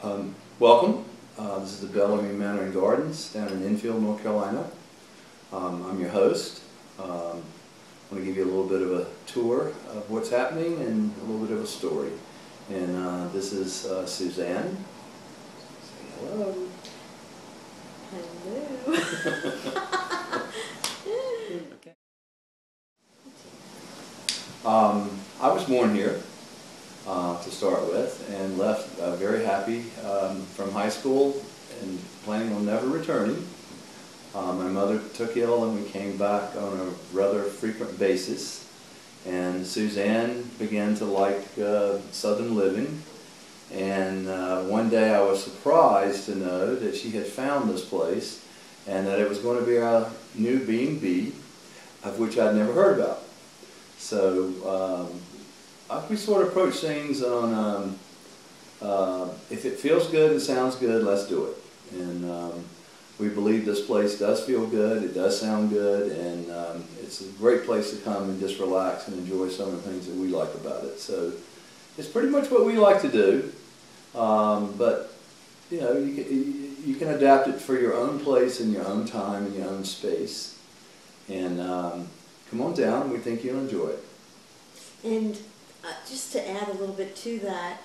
Welcome. This is the Bellamy Manor and Gardens down in Enfield, North Carolina. I'm your host. I want to give you a little bit of a tour of what's happening and a little bit of a story. And this is Suzann. Say hello. Hello. Okay. I was born here to start with, and left very happy from high school and planning on never returning. My mother took ill and we came back on a rather frequent basis, and Suzann began to like southern living, and one day I was surprised to know that she had found this place and that it was going to be a new B&B of which I'd never heard about. So we sort of approach things on if it feels good and sounds good, let's do it. And we believe this place does feel good, it does sound good, and it's a great place to come and just relax and enjoy some of the things that we like about it. So it's pretty much what we like to do, but you know, you can adapt it for your own place and your own time and your own space. And come on down, we think you'll enjoy it. And just to add a little bit to that,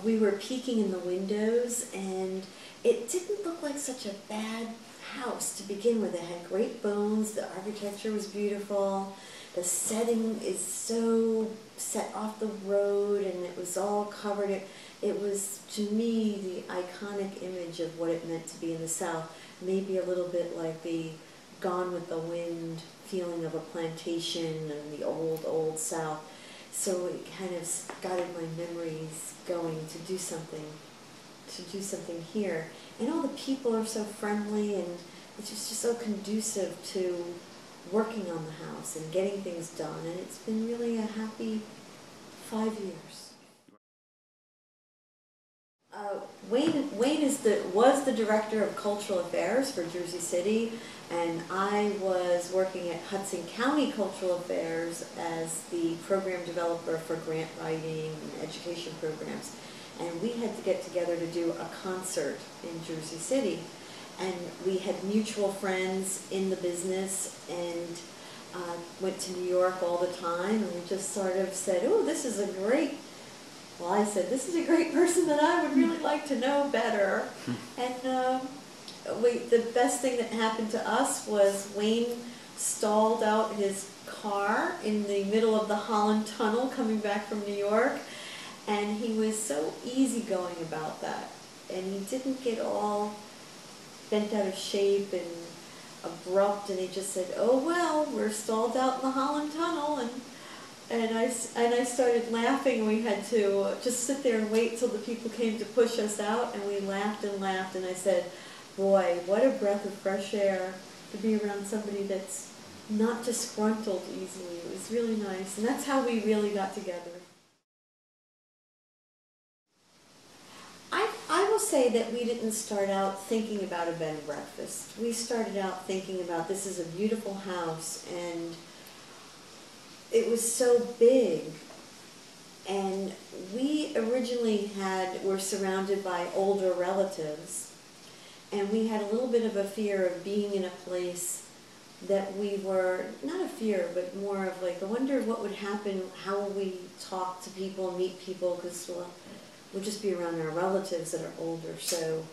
we were peeking in the windows, and it didn't look like such a bad house to begin with. It had great bones, the architecture was beautiful, the setting is so set off the road, and it was all covered. It was, to me, the iconic image of what it meant to be in the South. Maybe a little bit like the Gone with the Wind feeling of a plantation and the old South. So it kind of got in my memories going to do something here. And all the people are so friendly, and it's just so conducive to working on the house and getting things done. And it's been really a happy 5 years. Wayne was the director of cultural affairs for Jersey City, and I was working at Hudson County Cultural Affairs as the program developer for grant writing and education programs. And we had to get together to do a concert in Jersey City, and we had mutual friends in the business, and went to New York all the time, and we just sort of said, oh, this is a great, well, I said, this is a great person that I would really like to know better. And the best thing that happened to us was Wayne stalled out his car in the middle of the Holland Tunnel coming back from New York, and he was so easygoing about that. And he didn't get all bent out of shape and abrupt, and he just said, oh, well, we're stalled out in the Holland Tunnel. And I started laughing, and we had to just sit there and wait till the people came to push us out, and we laughed and laughed, and I said, boy, what a breath of fresh air to be around somebody that's not disgruntled easily. It was really nice, and that's how we really got together. I will say that we didn't start out thinking about a bed and breakfast. We started out thinking about, this is a beautiful house, and it was so big, and we originally were surrounded by older relatives, and we had a little bit of a fear of being in a place that we were, not a fear, but more of like, I wonder what would happen, how will we talk to people, meet people, because we'll just be around our relatives that are older. So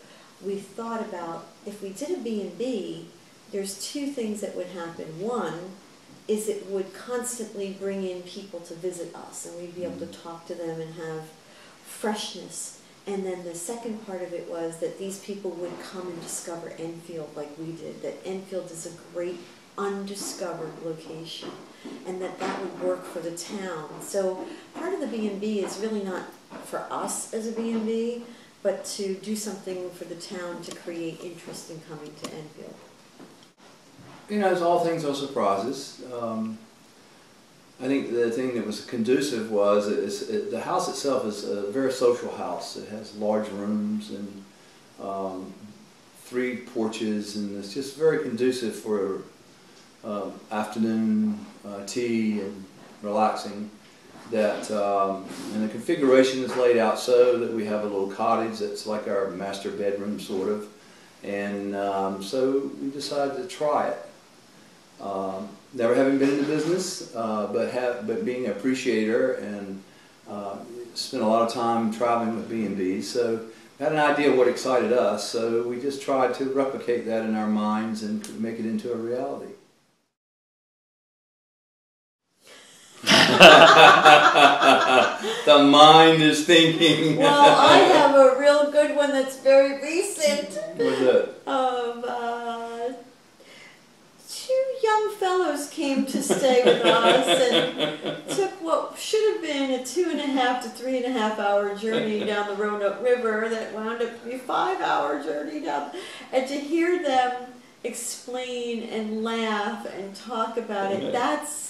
we thought about, if we did a B&B, there's two things that would happen. One is it would constantly bring in people to visit us, and we'd be able to talk to them and have freshness. And then the second part of it was that these people would come and discover Enfield like we did, that Enfield is a great undiscovered location, and that would work for the town. So part of the B&B is really not for us as a B&B, but to do something for the town to create interest in coming to Enfield. You know, as all things are surprises. I think the thing that was conducive was the house itself is a very social house. It has large rooms and 3 porches, and it's just very conducive for afternoon tea and relaxing. that, and the configuration is laid out so that we have a little cottage that's like our master bedroom sort of, and so we decided to try it. Never having been in the business, but being an appreciator and spent a lot of time traveling with B&Bs, so we had an idea of what excited us, so we just tried to replicate that in our minds and make it into a reality. The mind is thinking. Well, I have a real good one that's very recent. What's that? Two young fellows came to stay with us and took what should have been a 2.5 to 3.5 hour journey down the Roanoke River that wound up to be a 5-hour journey down. And to hear them explain and laugh and talk about it, that's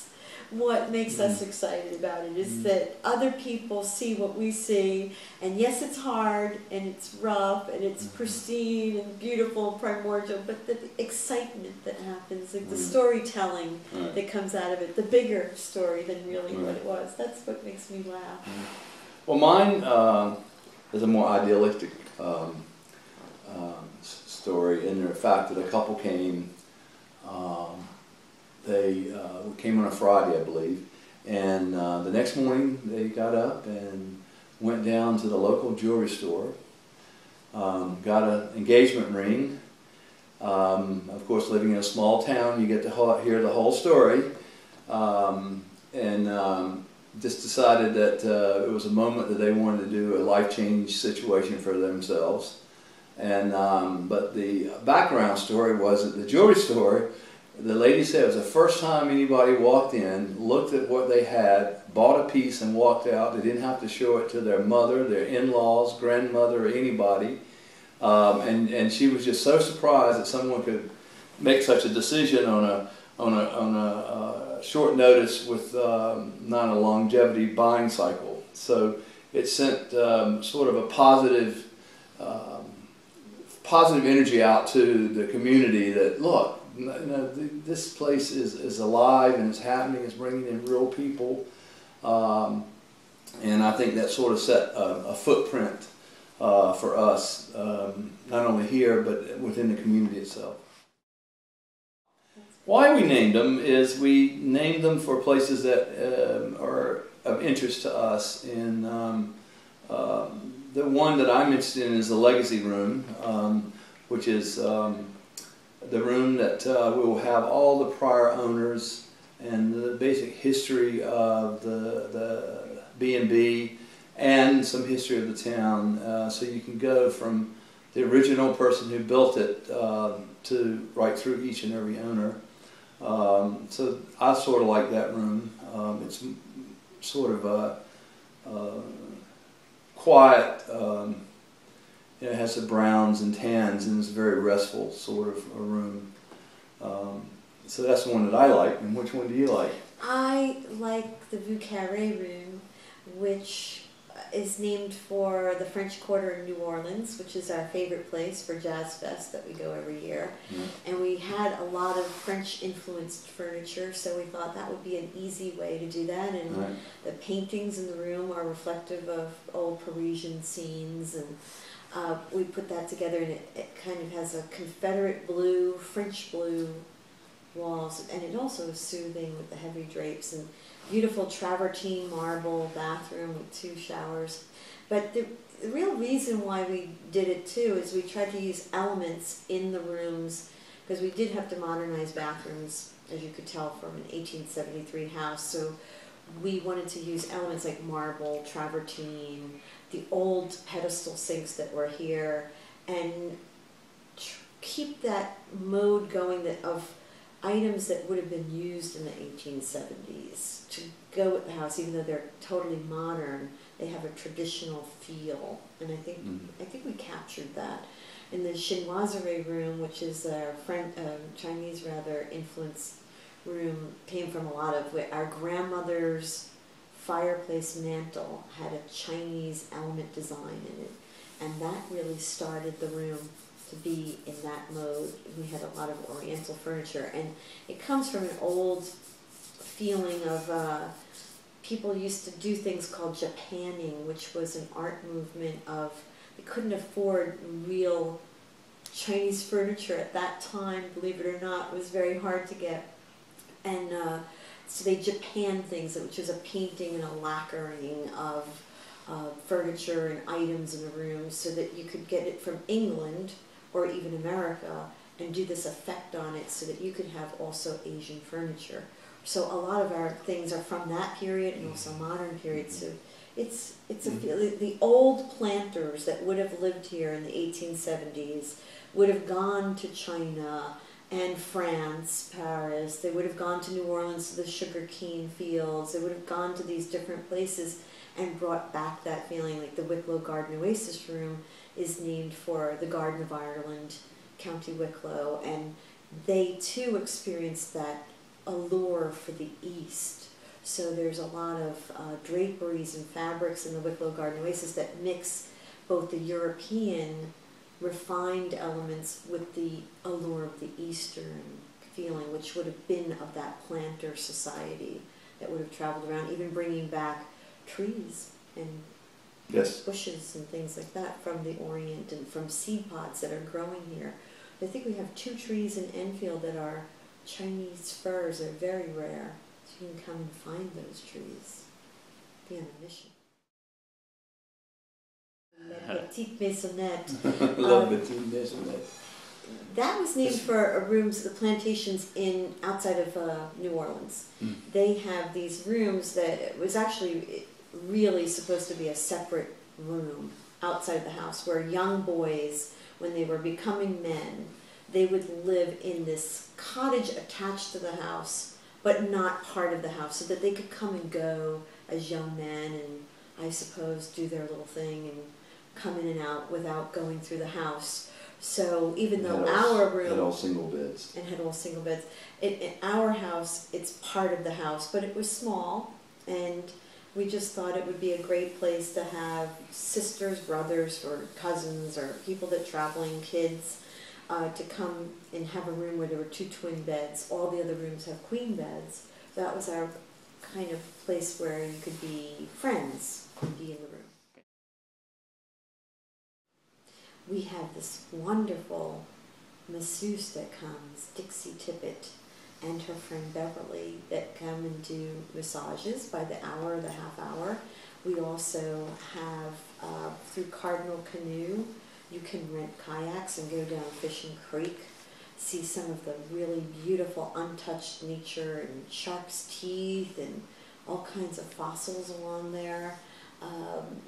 what makes us excited about it, is that other people see what we see, and yes, it's hard and it's rough and it's pristine and beautiful, primordial, but the excitement that happens, like the storytelling that comes out of it, the bigger story than really what it was, that's what makes me laugh. Well, mine is a more idealistic story in the fact that a couple came. They came on a Friday, I believe, and the next morning they got up and went down to the local jewelry store, got an engagement ring. Of course, living in a small town, you get to hear the whole story, and just decided that it was a moment that they wanted to do a life change situation for themselves. And but the background story was at the jewelry store. The lady said it was the first time anybody walked in, looked at what they had, bought a piece and walked out. They didn't have to show it to their mother, their in-laws, grandmother, or anybody. And she was just so surprised that someone could make such a decision on a short notice with not a longevity buying cycle. So it sent sort of a positive energy out to the community that, look, this place is alive and it's happening, it's bringing in real people, and I think that sort of set a footprint for us, not only here but within the community itself. Why we named them is we named them for places that are of interest to us, and the one that I'm interested in is the Legacy Room, which is the room that will have all the prior owners and the basic history of the B&B and some history of the town. So you can go from the original person who built it to right through each and every owner. So I sort of like that room. It's sort of a quiet, it has the browns and tans, and it's a very restful sort of a room. So that's the one that I like. And which one do you like? I like the Vieux Carré room, which is named for the French Quarter in New Orleans, which is our favorite place for Jazz Fest that we go every year. And we had a lot of French-influenced furniture, so we thought that would be an easy way to do that. And the paintings in the room are reflective of old Parisian scenes, and we put that together, and it kind of has a Confederate blue, French blue walls, and it also is soothing with the heavy drapes and beautiful travertine marble bathroom with 2 showers. But the real reason why we did it too is we tried to use elements in the rooms, because we did have to modernize bathrooms, as you could tell from an 1873 house. So we wanted to use elements like marble, travertine, the old pedestal sinks that were here, and keep that mode going of items that would have been used in the 1870s to go with the house. Even though they're totally modern, they have a traditional feel, and I think we captured that. In the chinoiserie room, which is a Chinese rather influenced room, came from a lot of our grandmother's fireplace mantle had a Chinese element design in it, and that really started the room to be in that mode. We had a lot of oriental furniture, and it comes from an old feeling of people used to do things called Japanning, which was an art movement of, they couldn't afford real Chinese furniture at that time, believe it or not. It was very hard to get. And so they Japan things, which is a painting and a lacquering of furniture and items in a room, so that you could get it from England or even America and do this effect on it so that you could have also Asian furniture. So a lot of our things are from that period and also modern period. So it's the old planters that would have lived here in the 1870s would have gone to China and France, Paris. They would have gone to New Orleans to the sugar cane fields. They would have gone to these different places and brought back that feeling. Like the Wicklow Garden Oasis Room is named for the Garden of Ireland, County Wicklow, and they too experienced that allure for the East. So there's a lot of draperies and fabrics in the Wicklow Garden Oasis that mix both the European refined elements with the allure of the Eastern feeling, which would have been of that planter society that would have traveled around, even bringing back trees and bushes and things like that from the Orient and from seed pods that are growing here. I think we have 2 trees in Enfield that are Chinese firs. They're very rare, so you can come and find those trees. Be on a mission. La Petite Maisonnette. La Petite Maisonnette. That was named for rooms, the plantations outside of New Orleans. They have these rooms that it was actually really supposed to be a separate room outside the house, where young boys, when they were becoming men, they would live in this cottage attached to the house, but not part of the house, so that they could come and go as young men and, I suppose, do their little thing and come in and out without going through the house. So even though our room had all single beds. And had all single beds. In our house, it's part of the house, but it was small, and we just thought it would be a great place to have sisters, brothers, or cousins, or people that traveling, kids, to come and have a room where there were 2 twin beds. All the other rooms have queen beds. That was our kind of place where you could be friends and be in the room. We have this wonderful masseuse that comes, Dixie Tippett, and her friend Beverly, that come and do massages by the hour or the half hour. We also have, through Cardinal Canoe, you can rent kayaks and go down Fishing Creek, see some of the really beautiful untouched nature and shark's teeth and all kinds of fossils along there.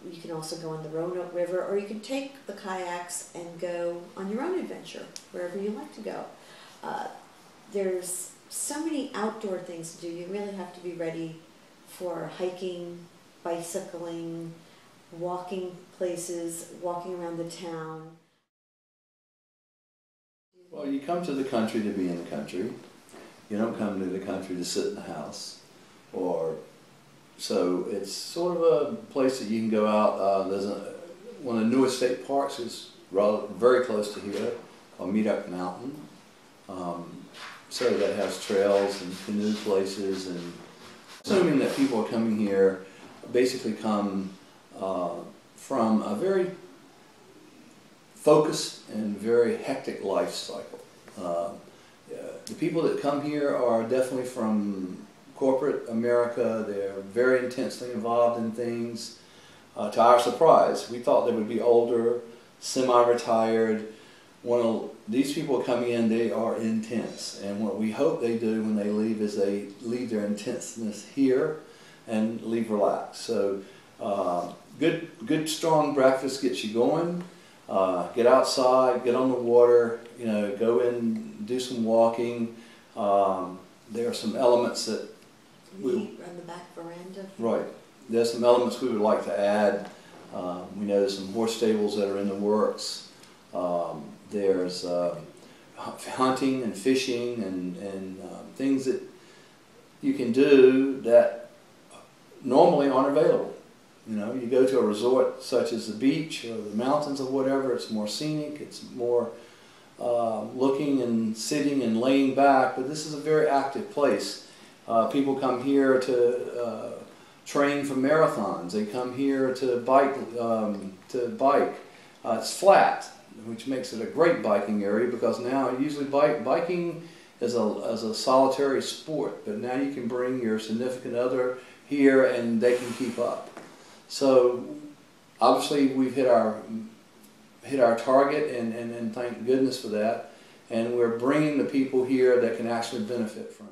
You can also go on the Roanoke River, or you can take the kayaks and go on your own adventure, wherever you like to go. There's so many outdoor things to do. You really have to be ready for hiking, bicycling, walking places, walking around the town. Well, you come to the country to be in the country. You don't come to the country to sit in the house. So it's sort of a place that you can go out. There's one of the newest state parks is very close to here, called Meetup Mountain. So that has trails and canoe places, and assuming that people are coming here basically come from a very focused and very hectic life cycle. The people that come here are definitely from corporate America. They're very intensely involved in things. To our surprise, we thought they would be older, semi-retired. These people coming in, they are intense, and what we hope they do when they leave is they leave their intenseness here and leave relaxed. So good strong breakfast gets you going. Get outside, get on the water, go in, do some walking. There are some elements that Eat on the back veranda. Right. There's some elements we would like to add. We know there's some horse stables that are in the works. There's hunting and fishing and things that you can do that normally aren't available. You go to a resort such as the beach or the mountains or whatever, it's more scenic, it's more looking and sitting and laying back, but this is a very active place. People come here to train for marathons. They come here to bike. It's flat, which makes it a great biking area because now usually biking is a solitary sport, but now you can bring your significant other here and they can keep up. So obviously we've hit our target, and thank goodness for that. And we're bringing the people here that can actually benefit from it.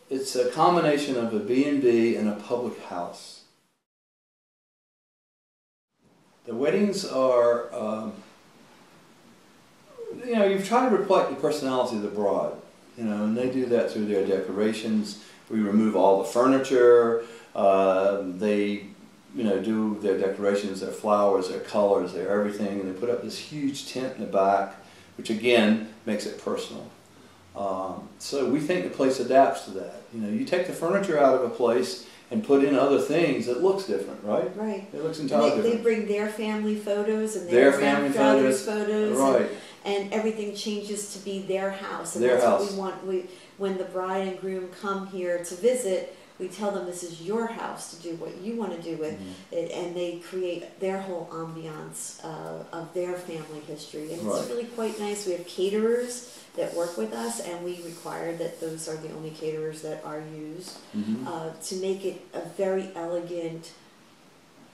It's a combination of a B&B and a public house. The weddings are, you've tried to reflect the personality of the bride, and they do that through their decorations. We remove all the furniture. They do their decorations, their flowers, their colors, their everything, and they put up this huge tent in the back, which again makes it personal. So we think the place adapts to that. You take the furniture out of a place and put in other things, it looks different, right? Right. It looks entirely different. They bring their family photos and their grandfather's photos, right. and everything changes to be their house. And their that's house. what we want. When the bride and groom come here to visit, we tell them this is your house to do what you want to do with it, and they create their whole ambiance of their family history. And it's really quite nice. We have caterers that work with us, and we require that those are the only caterers that are used to make it a very elegant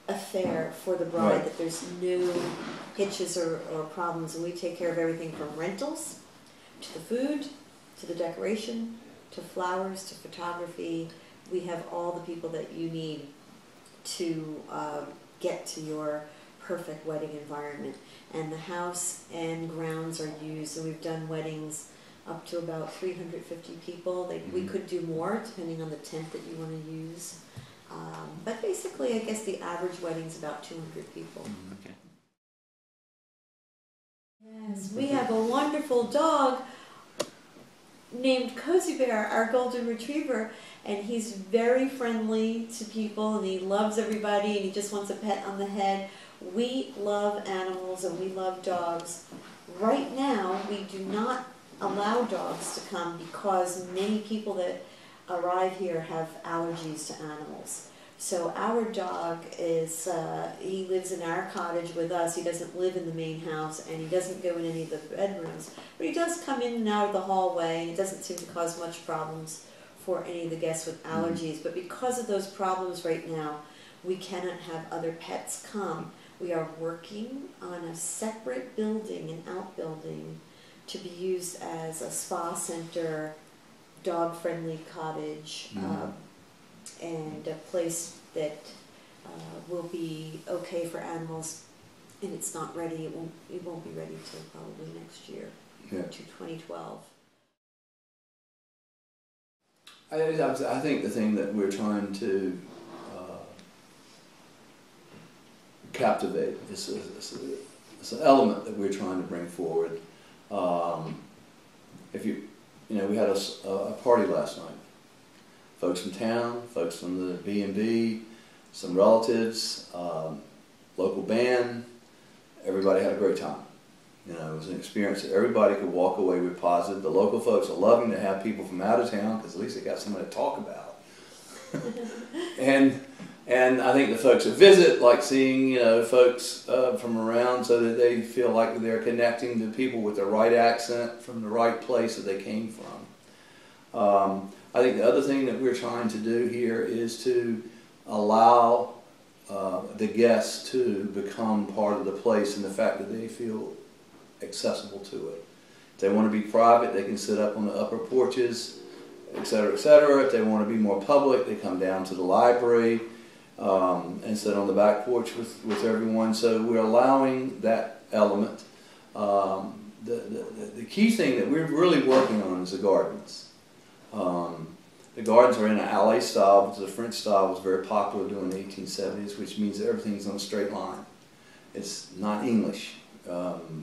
affair for the bride, that there's no hitches or problems. And we take care of everything from rentals to the food to the decoration to flowers to photography. We have all the people that you need to get to your perfect wedding environment. And the house and grounds are used, and we've done weddings up to about 350 people. We could do more depending on the tent that you want to use. But basically, I guess the average wedding is about 200 people. Okay. Yes, we have a wonderful dog named Cozy Bear, our golden retriever, and he's very friendly to people, and he loves everybody, and he just wants a pet on the head. We love animals and we love dogs. Right now, we do not allow dogs to come because many people that arrive here have allergies to animals. So our dog is, he lives in our cottage with us. He doesn't live in the main house, and he doesn't go in any of the bedrooms. But he does come in and out of the hallway, and it doesn't seem to cause much problems for any of the guests with allergies. But because of those problems right now, we cannot have other pets come. We are working on a separate building, an outbuilding, to be used as a spa center, dog-friendly cottage, and a place that will be okay for animals. And it's not ready. It won't be ready till probably next year, to 2012. I think the thing that we're trying to captivate is an element that we're trying to bring forward. We had a party last night. Folks from town, folks from the B&B, some relatives, local band. Everybody had a great time. It was an experience that everybody could walk away with positive. The local folks are loving to have people from out of town because at least they got somebody to talk about. And I think the folks that visit like seeing folks from around so that they feel like they're connecting to people with the right accent from the right place that they came from. I think the other thing that we're trying to do here is to allow the guests to become part of the place and the fact that they feel accessible to it. If they want to be private, they can sit up on the upper porches, etc., etc. If they want to be more public, they come down to the library and sit on the back porch with everyone. So we're allowing that element. The key thing that we're really working on is the gardens. The gardens are in an alley style, which is a French style, was very popular during the 1870s, which means that everything's on a straight line. It's not English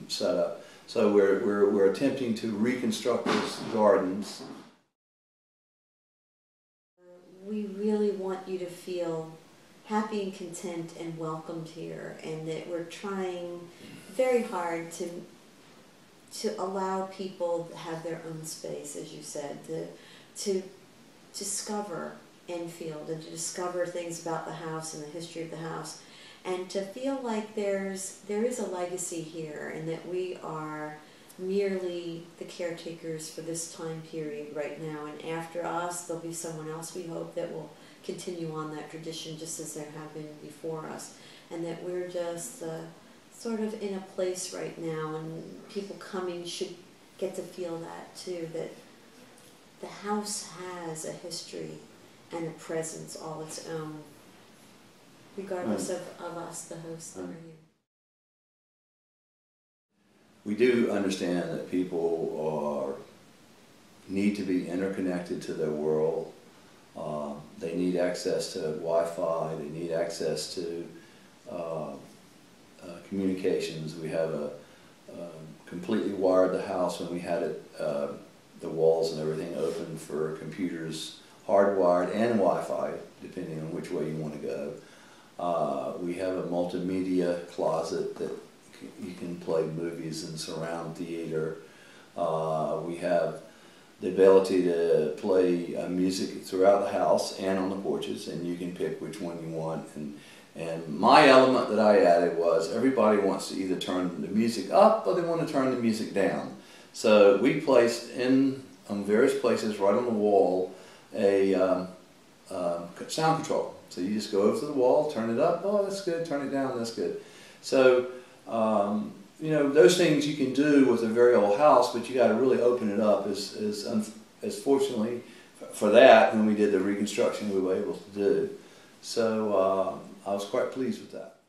setup. So we're attempting to reconstruct those gardens. We really want you to feel happy and content and welcomed here, and that we're trying very hard to allow people to have their own space, as you said, to discover Enfield and to discover things about the house and the history of the house, and to feel like there is a legacy here, and that we are merely the caretakers for this time period right now, and after us there'll be someone else, we hope, that will continue on that tradition just as there have been before us, and that we're just sort of in a place right now, and people coming should get to feel that too, that the house has a history and a presence all its own, regardless of us, the hosts that are here. We do understand that people need to be interconnected to their world. They need access to Wi-Fi, they need access to communications. We have completely wired the house when we had it, the walls and everything open for computers, hardwired and Wi-Fi, depending on which way you want to go. We have a multimedia closet that you can play movies and surround theater. We have the ability to play music throughout the house and on the porches, and you can pick which one you want. And my element that I added was everybody wants to either turn the music up or they want to turn the music down. So we placed in various places right on the wall a sound control. So you just go over to the wall, turn it up, oh that's good, turn it down, that's good. So you know, those things you can do with a very old house, but you got to really open it up. As fortunately for that, when we did the reconstruction, we were able to do. So I was quite pleased with that.